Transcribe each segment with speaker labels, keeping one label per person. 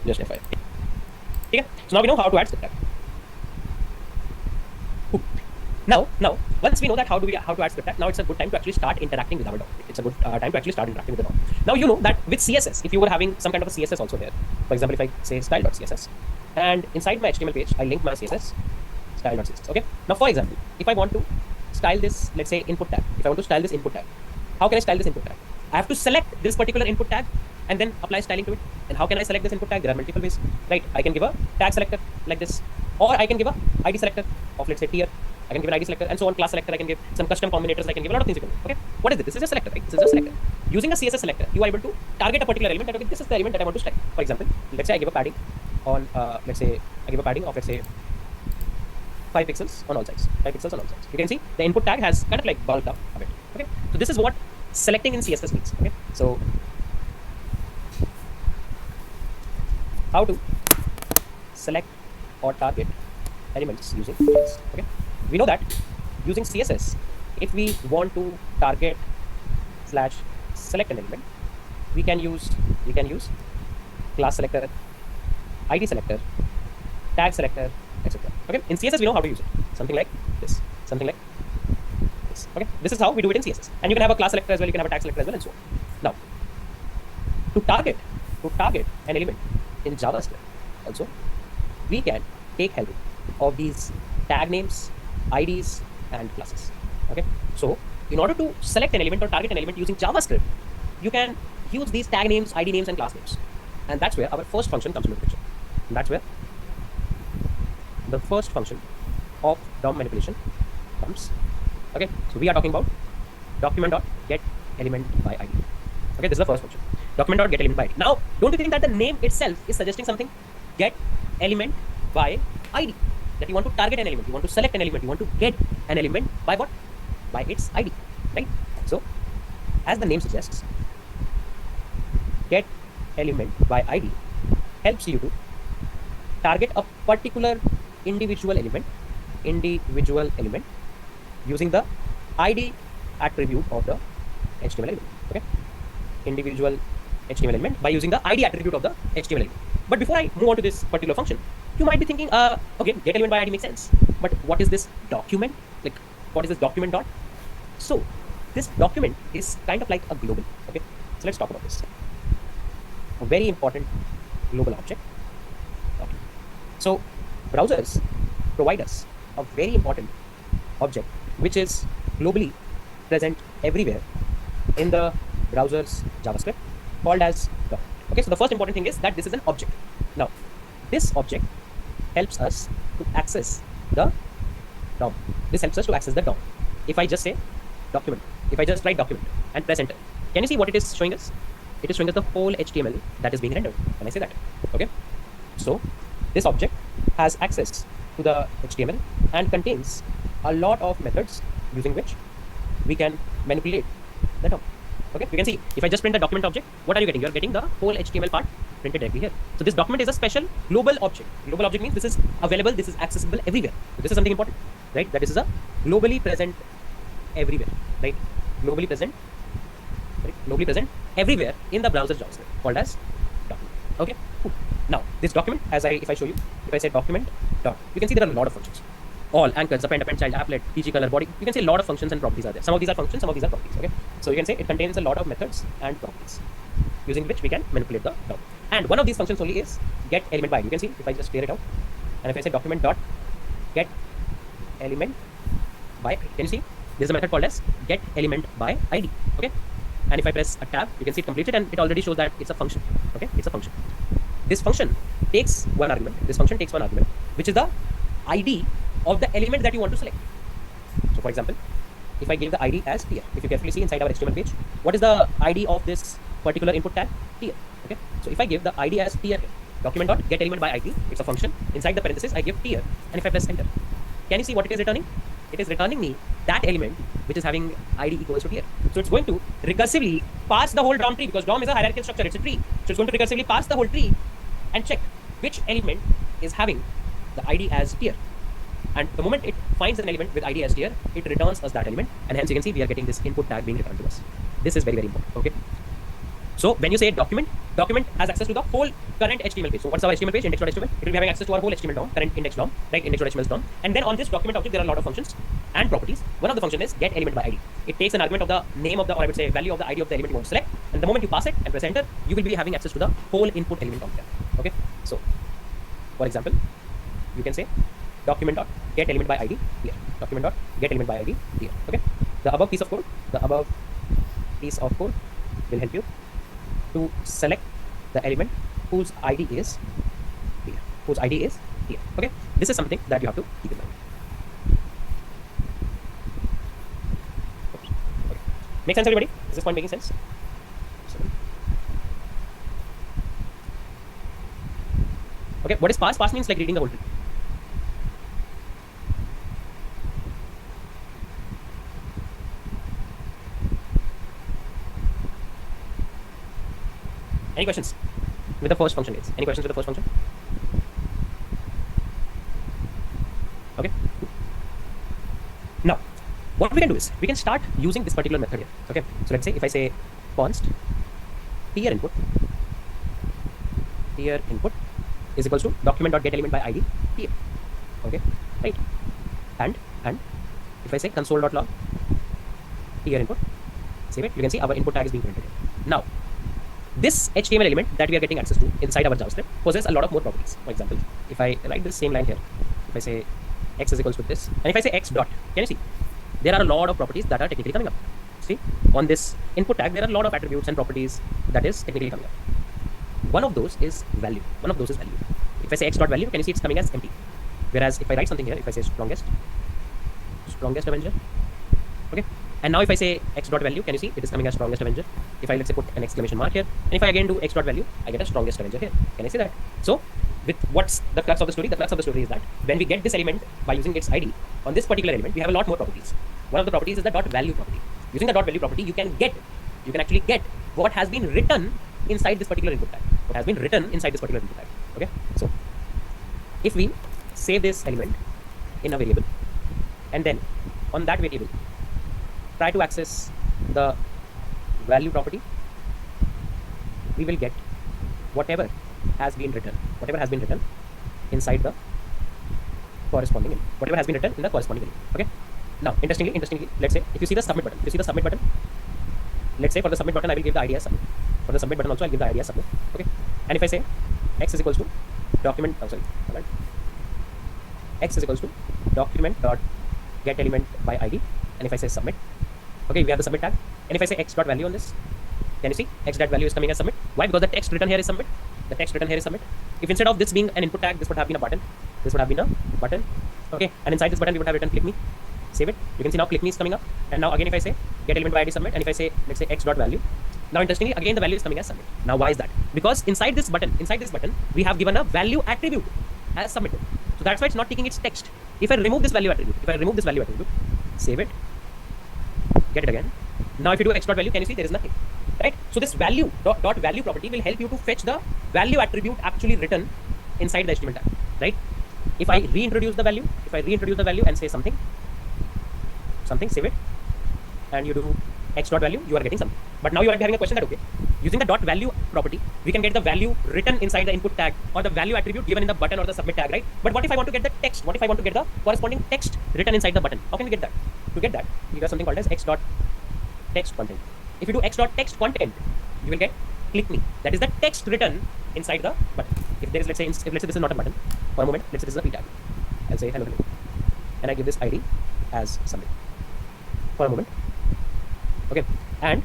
Speaker 1: just FI. Okay, so now we know how to add script tag. Now, once we know that how to add script tag, now it's a good time to actually start interacting with our DOM. It's a good time to actually start interacting with the DOM. Now you know that with CSS, if you were having some kind of a CSS also here, for example, if I say style.css, and inside my HTML page, I link my CSS, style.css. Okay. Now, for example, if I want to style this, let's say input tag. If I want to style this input tag, how can I style this input tag? I have to select this particular input tag and then apply styling to it. And how can I select this input tag? There are multiple ways, right? I can give a tag selector like this, or I can give a ID selector of, let's say, tier. I can give an ID selector and so on. Class selector, I can give some custom combinators. I can give a lot of things you can do. Okay, what is this? This is a selector, right? This is a selector. Using a CSS selector, you are able to target a particular element. That, okay, this is the element that I want to style. For example, let's say I give a padding on, let's say I give a padding of, let's say, 5 pixels on all sides. 5 pixels on all sides. You can see the input tag has kind of like bulked up a bit. Okay, so this is what selecting in CSS means. Okay, so how to select or target elements using CSS. Okay, we know that using CSS, if we want to target / select an element, we can use class selector, ID selector, tag selector, etc. Okay, in CSS we know how to use it. Something like this. Something like this. Okay, this is how we do it in CSS. And you can have a class selector as well. You can have a tag selector as well, and so on. Now, to target an element in JavaScript, also we can take help of these tag names, IDs, and classes. Okay, so in order to select an element or target an element using JavaScript, you can use these tag names, ID names, and class names, and that's where our first function comes into the picture. And that's where the first function of DOM manipulation comes. Okay, so we are talking about document.getElementById. Okay, this is the first function, document.getElementById. Now, don't you think that the name itself is suggesting something? Get element by ID. That you want to target an element, you want to select an element, you want to get an element by what? By its ID, right? So, as the name suggests, get element by ID helps you to target a particular individual element using the ID attribute of the HTML element. Okay, individual HTML element by using the ID attribute of the HTML element. But before I move on to this particular function, you might be thinking, okay, get element by ID makes sense, but what is this document? Like, what is this document dot? So this document is kind of like a global. Okay, so let's talk about this. A very important global object. Document. So browsers provide us a very important object which is globally present everywhere in the browser's JavaScript, called as document. Okay, so the first important thing is that this is an object. Now, this object helps us to access the DOM. This helps us to access the DOM. If I just say document, if I just write document and press enter, can you see what it is showing us? It is showing us the whole HTML that is being rendered when I say that. Okay, so this object has access to the HTML and contains a lot of methods using which we can manipulate the DOM. Okay, you can see if I just print the document object, what are you getting? You are getting the whole HTML part printed directly here. So this document is a special global object. Global object means this is available, this is accessible everywhere. So this is something important, right? That this is a globally present everywhere, right? Globally present, right? Globally present everywhere in the browser JavaScript, called as document. Okay, cool. Now this document, if I show you, if I say document dot, you can see there are a lot of functions. All anchors, append, child, applet, PG color, body. You can say a lot of functions and properties are there. Some of these are functions, some of these are properties. Okay, so you can say it contains a lot of methods and properties using which we can manipulate the DOM. And one of these functions only is get element by ID. You can see if I just clear it out, and if I say document dot get element by ID, can you see there's a method called as get element by ID. Okay, and if I press a tab, you can see it completed, and it already shows that it's a function. Okay, it's a function. This function takes one argument. This function takes one argument, which is the ID of the element that you want to select. So for example, if I give the ID as tier, if you carefully see inside our HTML page, what is the ID of this particular input tag? Tier. Okay, so if I give the ID as tier, document dot get element by ID, it's a function. Inside the parenthesis, I give tier, and if I press enter, can you see what it is returning? It is returning me that element which is having ID equals to tier. So it's going to recursively pass the whole DOM tree, because DOM is a hierarchical structure, it's a tree. So it's going to recursively pass the whole tree and check which element is having the ID as tier. And the moment it finds an element with ID as tier, it returns us that element, and hence you can see we are getting this input tag being returned to us. This is very, very important. Okay. So when you say document has access to the whole current HTML page. So what's our HTML page? Index.html. It will be having access to our whole HTML DOM, current index DOM, right? Index.html DOM. And then on this document object, there are a lot of functions and properties. One of the functions is get element by ID. It takes an argument of the name of the, or I would say value of the ID of the element you want to select. And the moment you pass it and press enter, you will be having access to the whole input element on there. Okay. So for example, you can say document.get element by ID here. Document.get element by ID here. Okay. The above piece of code will help you to select the element whose ID is here. Okay. This is something that you have to keep in mind. Okay. Make sense, everybody? Is this point making sense? Okay. What is parse? Parse means like reading the whole tree. Any questions with the first function is? Any questions with the first function? Okay. Now, what we can do is we can start using this particular method here. Okay. So let's say if I say const here input is equals to document.get element by ID here. Okay. Right. And if I say console.log here input, save it. You can see our input tag is being printed here. Now, this HTML element that we are getting access to inside our JavaScript possesses a lot of more properties. For example, if I write this same line here, if I say x is equals to this, and if I say x dot, can you see? There are a lot of properties that are technically coming up. See, on this input tag, there are a lot of attributes and properties that is technically coming up. One of those is value. If I say x dot value, can you see it's coming as empty? Whereas if I write something here, if I say strongest Avenger, okay. And now if I say x dot value, can you see it is coming as strongest Avenger? If I let's say put an exclamation mark here, and if I again do x dot value, I get a strongest Avenger here. Can I see that? So with what's the crux of the story? The crux of the story is that when we get this element by using its ID on this particular element, we have a lot more properties. One of the properties is the dot value property. Using the dot value property, you can actually get what has been written inside this particular input tag. Okay. So if we save this element in a variable, and then on that variable try to access the value property, we will get whatever has been written inside the corresponding element. Whatever has been written in the corresponding element. Okay. Now, interestingly, let's say if you see the submit button, let's say for the submit button I will give the ID as submit. For the submit button also I'll give the ID as submit. Okay. And if I say x is equals to document, x is equals to document dot get element by ID, and if I say submit, okay, we have the submit tag. And if I say x dot value on this, can you see x dot value is coming as submit? Why? Because the text written here is submit. If instead of this being an input tag, this would have been a button. Okay, and inside this button we would have written click me. Save it. You can see now click me is coming up. And now again if I say get element by ID submit, and if I say let's say x dot value, now interestingly again the value is coming as submit. Now why is that? Because inside this button we have given a value attribute as submitted. So that's why it's not taking its text. If I remove this value attribute, save it, get it again. Now if you do x dot value, can you see there is nothing, right? So this value dot value property will help you to fetch the value attribute actually written inside the HTML tag, right? If I reintroduce the value, and say something, save it, and you do x dot value, you are getting something. But now you are having a question that okay, using the dot value property, we can get the value written inside the input tag or the value attribute given in the button or the submit tag, right? But what if I want to get the text? What if I want to get the corresponding text written inside the button? How can we get that? To get that, we have something called as x dot text content. If you do x dot text content, you will get click me. That is the text written inside the button. If there is, let's say this is not a button, for a moment, let's say this is a p tag. I'll say hello, and I give this ID as submit. For a moment, okay, and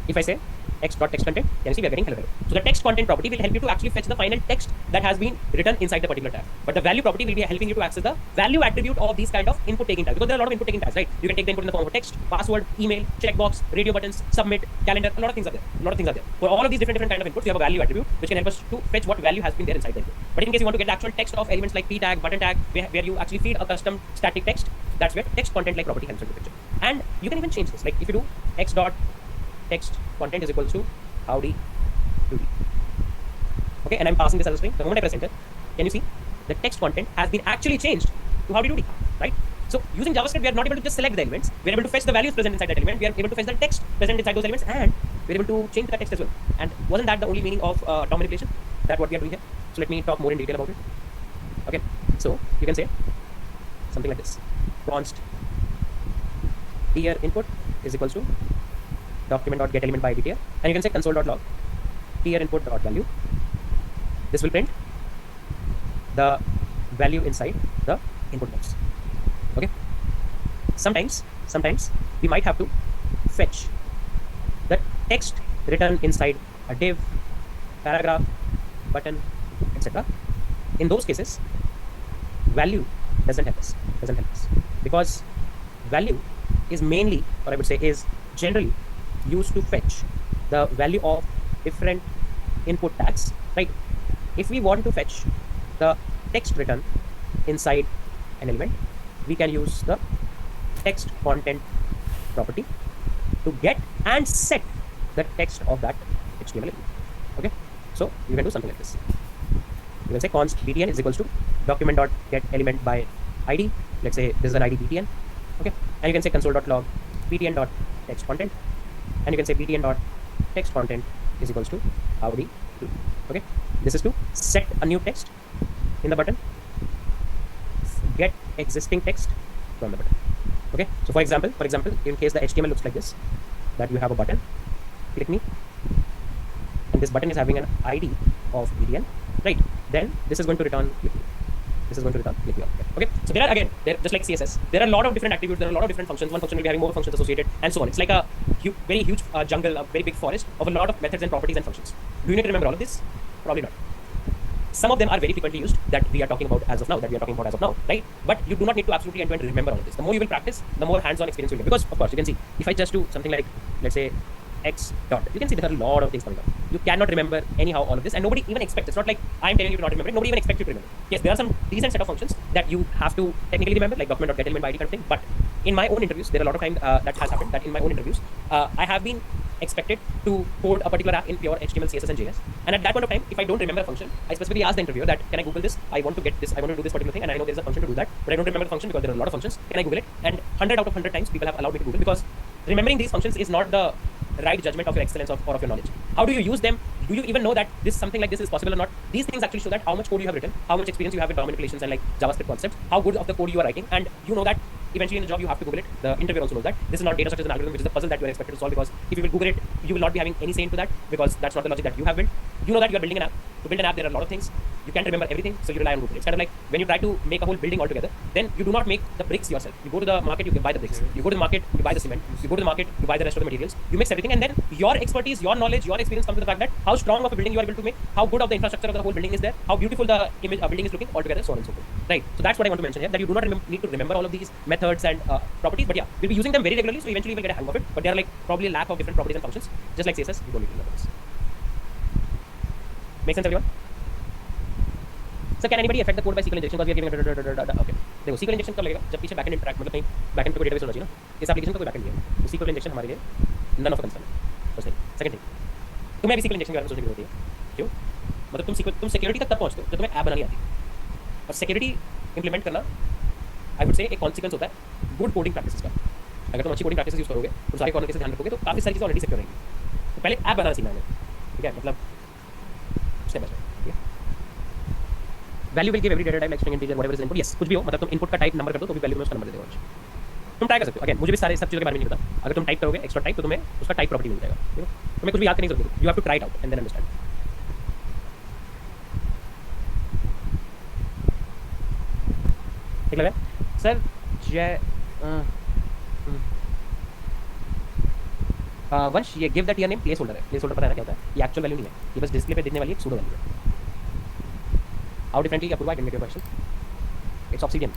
Speaker 1: if I say x dot text content, can you see we are getting hello. So the text content property will help you to actually fetch the final text that has been written inside the particular tag. But the value property will be helping you to access the value attribute of these kind of input taking tags, because there are a lot of input taking tags, right? You can take the input in the form of text, password, email, checkbox, radio buttons, submit, calendar. A lot of things are there. For all of these different kind of inputs, you have a value attribute which can help us to fetch what value has been there inside the input. But in case you want to get the actual text of elements like p tag, button tag, where you actually feed a custom static text, that's where text content like property helps you to picture. And you can even change this. Like if you do x dot text content is equals to howdy doody. Okay, and I'm passing this as a string. The moment I press enter, can you see the text content has been actually changed to howdy doody, right? So using JavaScript, we are not able to just select the elements. We are able to fetch the values present inside that element. We are able to fetch the text present inside those elements, and we're able to change the text as well. And wasn't that the only meaning of DOM manipulation? That what we are doing here. So let me talk more in detail about it. Okay, so you can say something like this: const tier input is equals to document.getElement by id tier, and you can say console.log tier input dot value. This will print the value inside the input box. Okay. Sometimes we might have to fetch the text written inside a div, paragraph, button, etc. In those cases, value doesn't help us because value is mainly, or I would say is generally used to fetch the value of different input tags, right? If we want to fetch the text written inside an element, we can use the text content property to get and set the text of that HTML element. Okay, so you can do something like this. You can say const btn is equals to document.getElement by id. Let's say this is an id btn. Okay, and you can say console.log btn.text content, and you can say btn.text content is equals to howdy. Okay, this is to set a new text in the button, get existing text from the button. Okay, so for example, in case the HTML looks like this, that you have a button, click me, and this button is having an ID of btn, right? Then this is going to return click me. This is going to return click me. Okay, so there are again, just like CSS, there are a lot of different attributes, there are a lot of different functions. One function will be having more functions associated, and so on. It's like a very huge jungle, a very big forest of a lot of methods and properties and functions. Do you need to remember all of this? Probably not. Some of them are very frequently used that we are talking about as of now, right? But you do not need to absolutely end-to-end remember all of this. The more you will practice, the more hands-on experience you will get. Because of course, you can see, if I just do something like, let's say, x dot, you can see there are a lot of things coming up. You cannot remember anyhow all of this, and nobody even expects. It's not like I'm telling you to not remember it. Nobody even expects you to remember. Yes, there are some decent set of functions that you have to technically remember, like document.getElement by id kind of thing. But in my own interviews, there are a lot of time that has happened that in my own interviews, I have been expected to code a particular app in pure HTML, CSS, and JS. And at that point of time, if I don't remember a function, I specifically ask the interviewer that, can I Google this? I want to get this. I want to do this particular thing, and I know there is a function to do that, but I don't remember the function because there are a lot of functions. Can I Google it? And 100 out of 100 times, people have allowed me to Google, because remembering these functions is not the right judgment of your excellence or of your knowledge. How do you use them? Do you even know that this something like this is possible or not? These things actually show that how much code you have written, how much experience you have with DOM manipulations and like JavaScript concepts, how good of the code you are writing, and you know that eventually in the job you have to Google it. The interviewer also knows that this is not data structures and algorithm, which is a puzzle that you are expected to solve, because if you will Google it, you will not be having any say into that, because that's not the logic that you have built. You know that you are building an app. To build an app, there are a lot of things. You can't remember everything, so you rely on Google. It's kind of like when you try to make a whole building altogether, then you do not make the bricks yourself. You go to the market, you can buy the bricks. You go to the market, you buy the cement. You go to the market, you buy the rest of the materials. You mix everything, and then your expertise, your knowledge, your experience comes to the fact that how strong of a building you are able to make, how good of the infrastructure of the whole building is there, how beautiful the image building is looking altogether, so on and so forth. Right. So that's what I want to mention here, that you do not need to remember all of these methods and properties, but yeah, we'll be using them very regularly, so eventually we'll get a hang of it. But they are like probably a lack of different properties and functions, just like CSS. You don't need to remember this. Make sense, everyone? So can anybody affect the code by SQL injection? Because we are giving okay. देखो SQL injection कब लगेगा? जब पीछे backend interact, मतलब कहीं backend पे कोई database होना चाहिए ना. इस application का कोई backend नहीं है. तो SQL injection हमारे लिए none of a concern है. First thing. Second thing. तुम्हें अभी SQL injection के बारे में सोचने की जरूरत है. क्यों? मतलब तुम security तक पहुंचते हो जब तुम्हें app बनानी आती है. और security implement करना, I would say एक consequence होता है good coding practices का. अगर तुम अच्छी coding practices use करोगे, तुम सारे corner cases ध्यान रखोगे, तो काफी सारी चीजें already secure रहेंगी. तो पहले app बनाना सीखना है. ठीक है? मतलब step by step. Value will give every data type like string integer whatever is input. Yes, कुछ भी हो, मतलब तुम इनपुट का टाइप नंबर कर दो तो भी वैल्यू में उसका नंबर दे देगा. तुम ट्राई कर सकते हो. अगेन मुझे भी सारे सब चीज़ों के बारे में नहीं पता. अगर तुम टाइप करोगे एक्स्ट्रा टाइप, तो तुम्हें उसका टाइप प्रॉपर्टी मिल जाएगा. ठीक है, तुम्हें कुछ भी याद करने की जरूरत नहीं. You have to try it out and then understand. ठीक लगा सर? वंश, ये give that tier name place holder है. प्लेस होल्डर पता है ना क्या होता है? ये एक्चुअल वैल्यू नहीं है, ये बस डिस्प्ले पे दिखने वाली एक सूडो वैल्यू है. How differently Apurva, I can get your question. It's Obsidian.